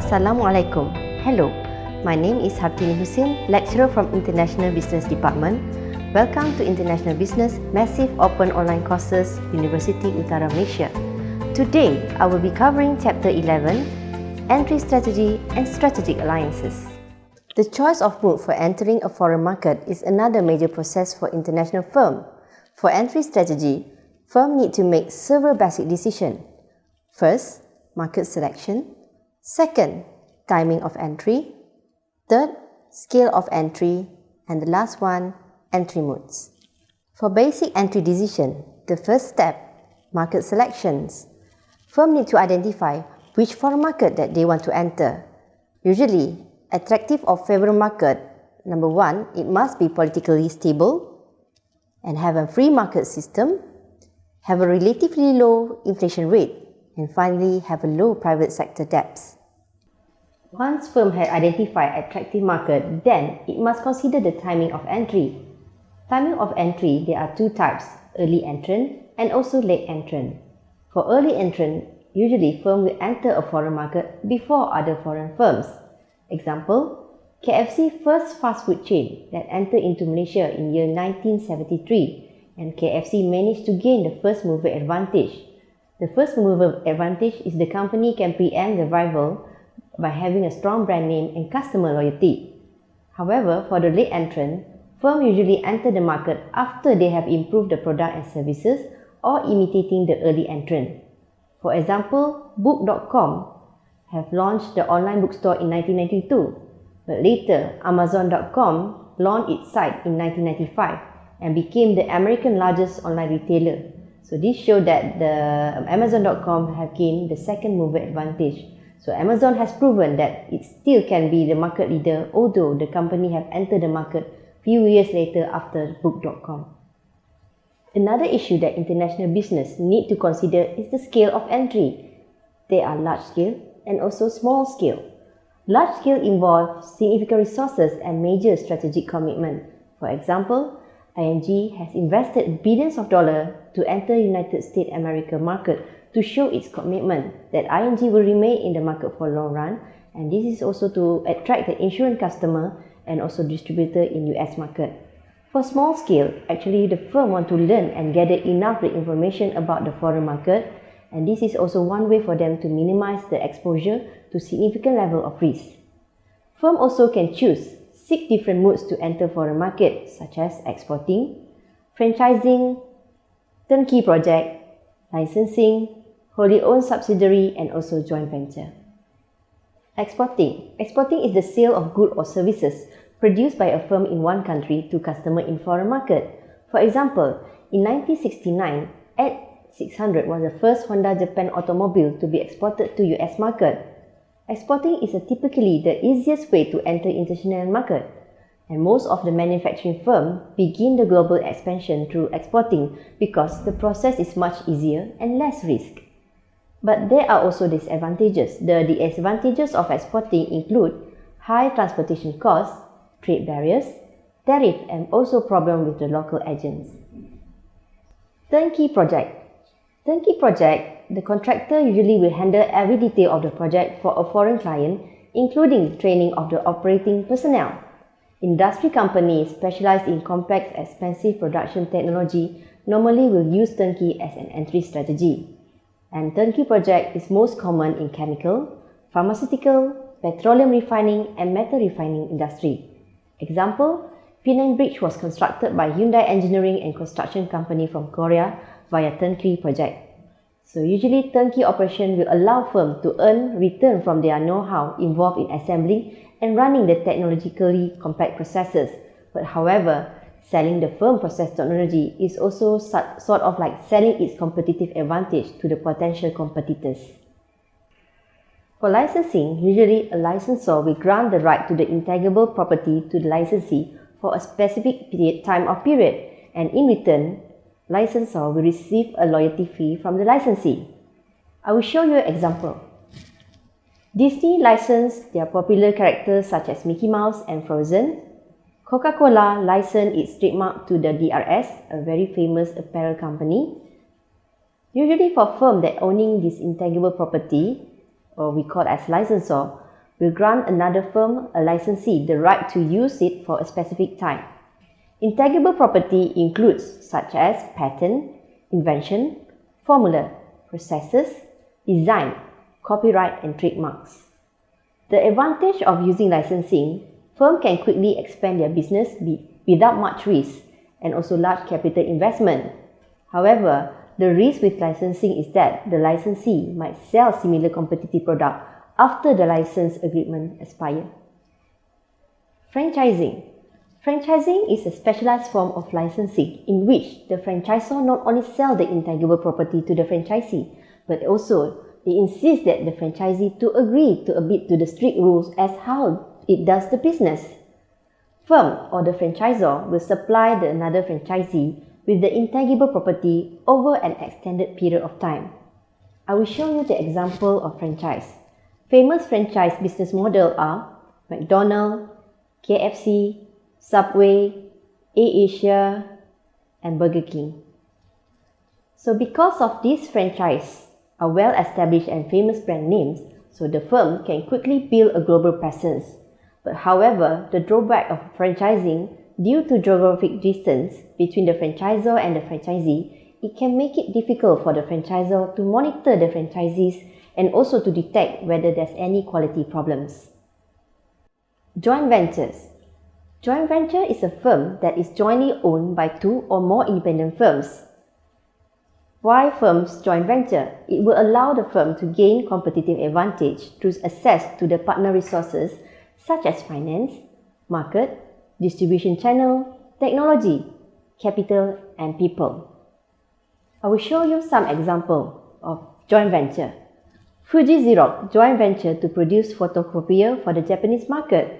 Assalamualaikum. Hello, my name is Hartini Hussein, lecturer from International Business Department. Welcome to International Business Massive Open Online Courses, University Utara Malaysia. Today, I will be covering Chapter 11, Entry Strategy and Strategic Alliances. The choice of mode for entering a foreign market is another major process for international firm. For entry strategy, firm need to make several basic decisions. First, market selection. Second, timing of entry. Third, scale of entry. And the last one, entry modes. For basic entry decision, the first step, market selections. Firm need to identify which foreign market that they want to enter. Usually, attractive or favorable market, number one, it must be politically stable and have a free market system, have a relatively low inflation rate, and finally have a low private sector debts. Once firm has identified attractive market, then it must consider the timing of entry. Timing of entry, there are two types, early entrant and also late entrant. For early entrant, usually firm will enter a foreign market before other foreign firms. Example, KFC first fast food chain that entered into Malaysia in year 1973, and KFC managed to gain the first mover advantage. The first mover advantage is the company can preempt the rival by having a strong brand name and customer loyalty. However, for the late entrant, firms usually enter the market after they have improved the product and services or imitating the early entrant. For example, Book.com have launched the online bookstore in 1992, but later Amazon.com launched its site in 1995 and became the American largest online retailer. So this shows that the Amazon.com have gained the second mover advantage. So Amazon has proven that it still can be the market leader, although the company have entered the market few years later after Book.com. Another issue that international business need to consider is the scale of entry. There are large scale and also small scale. Large scale involves significant resources and major strategic commitment. For example, ING has invested billions of dollars to enter United States America market to show its commitment that ING will remain in the market for long run, and this is also to attract the insurance customer and also distributor in US market. For small scale, actually the firm want to learn and gather enough information about the foreign market, and this is also one way for them to minimize the exposure to significant level of risk. Firm also can choose 6 different modes to enter foreign market, such as exporting, franchising, turnkey project, licensing, wholly owned subsidiary, and also joint venture. Exporting. Exporting is the sale of goods or services produced by a firm in one country to customer in foreign market. For example, in 1969, X600 was the first Honda Japan automobile to be exported to US market. Exporting is typically the easiest way to enter international market, and most of the manufacturing firms begin the global expansion through exporting because the process is much easier and less risk. But there are also disadvantages. The disadvantages of exporting include high transportation costs, trade barriers, tariff, and also problem with the local agents. Turnkey project. Turnkey project, the contractor usually will handle every detail of the project for a foreign client, including training of the operating personnel. Industry companies specialized in complex, expensive production technology normally will use turnkey as an entry strategy. And turnkey project is most common in chemical, pharmaceutical, petroleum refining, and metal refining industry. Example, Penang Bridge was constructed by Hyundai Engineering and Construction Company from Korea via turnkey project. So usually turnkey operation will allow firms to earn return from their know-how involved in assembling and running the technologically complex processes. But however, selling the firm process technology is also sort of like selling its competitive advantage to the potential competitors. For licensing, usually a licensor will grant the right to the intangible property to the licensee for a specific time or period, and in return, licensor will receive a loyalty fee from the licensee. I will show you an example. Disney licensed their popular characters such as Mickey Mouse and Frozen. Coca-Cola licensed its trademark to the DRS, a very famous apparel company. Usually for firms that owning this intangible property, or we call as licensor, will grant another firm, a licensee, the right to use it for a specific time. Intangible property includes such as patent, invention, formula, processes, design, copyright and trademarks. The advantage of using licensing, firms can quickly expand their business without much risk and also large capital investment. However, the risk with licensing is that the licensee might sell similar competitive product after the license agreement expires. Franchising. Franchising is a specialized form of licensing in which the franchisor not only sells the intangible property to the franchisee, but also they insist that the franchisee to agree to abide to the strict rules as how it does the business. Firm or the franchisor will supply another franchisee with the intangible property over an extended period of time. I will show you the example of franchise. Famous franchise business model are McDonald's, KFC, Subway, AirAsia, and Burger King. So because of these franchises are well-established and famous brand names, so the firm can quickly build a global presence. But however, the drawback of franchising, due to geographic distance between the franchisor and the franchisee, it can make it difficult for the franchisor to monitor the franchisees and also to detect whether there's any quality problems. Joint ventures. Joint venture is a firm that is jointly owned by two or more independent firms. Why firms joint venture? It will allow the firm to gain competitive advantage through access to the partner resources such as finance, market, distribution channel, technology, capital, and people. I will show you some examples of joint venture. Fuji Xerox joint venture to produce photocopier for the Japanese market.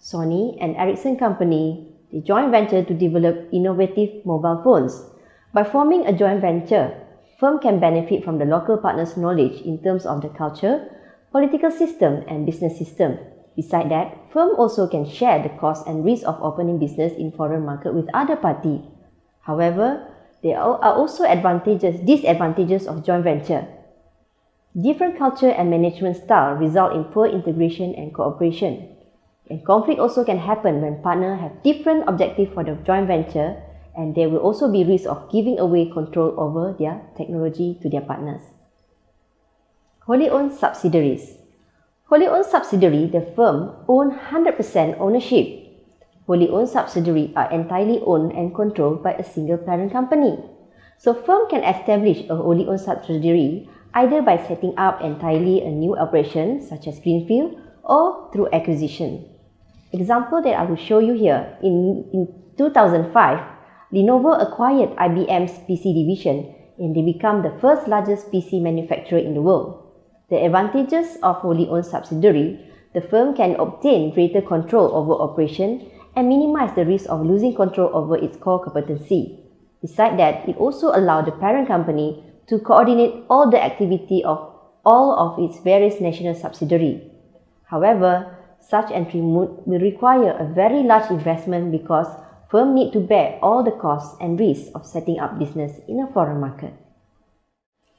Sony and Ericsson Company, they joint venture to develop innovative mobile phones. By forming a joint venture, firm can benefit from the local partner's knowledge in terms of the culture, political system, and business system. Besides that, firm also can share the cost and risk of opening business in foreign market with other party. However, there are also disadvantages of joint venture. Different culture and management style result in poor integration and cooperation. And conflict also can happen when partners have different objectives for the joint venture, and there will also be risk of giving away control over their technology to their partners. Wholly owned subsidiaries. Wholly owned subsidiary, the firm own 100% ownership. Wholly owned subsidiaries are entirely owned and controlled by a single parent company. So firm can establish a wholly owned subsidiary either by setting up entirely a new operation such as greenfield or through acquisition. Example that I will show you here, in 2005, Lenovo acquired IBM's PC division and they become the first largest PC manufacturer in the world. The advantages of wholly owned subsidiary, the firm can obtain greater control over operation and minimize the risk of losing control over its core competency. Besides that, it also allows the parent company to coordinate all the activity of all of its various national subsidiaries. However, such entry will require a very large investment because firms need to bear all the costs and risks of setting up business in a foreign market.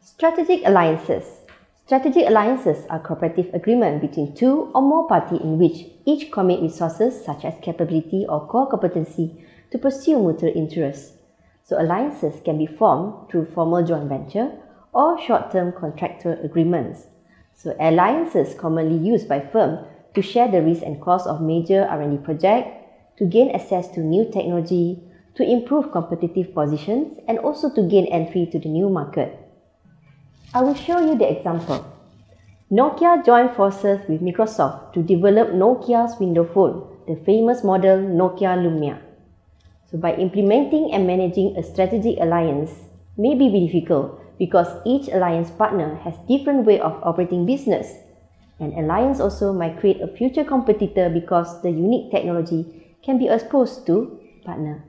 Strategic alliances. Strategic alliances are cooperative agreements between two or more parties in which each commit resources such as capability or core competency to pursue mutual interests. So alliances can be formed through formal joint venture or short-term contractual agreements. So alliances commonly used by firms to share the risk and cost of major R&D projects, to gain access to new technology, to improve competitive positions, and also to gain entry to the new market. I will show you the example. Nokia joined forces with Microsoft to develop Nokia's Windows Phone, the famous model Nokia Lumia. So by implementing and managing a strategic alliance may be difficult because each alliance partner has different way of operating business. An alliance also might create a future competitor because the unique technology can be exposed to partner.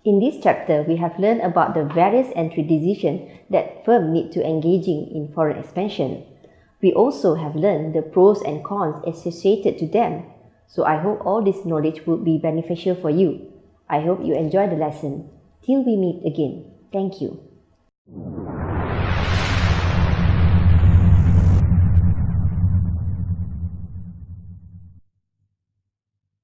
In this chapter, we have learned about the various entry decisions that firms need to engaging in foreign expansion. We also have learned the pros and cons associated to them. So I hope all this knowledge will be beneficial for you. I hope you enjoy the lesson. Till we meet again. Thank you.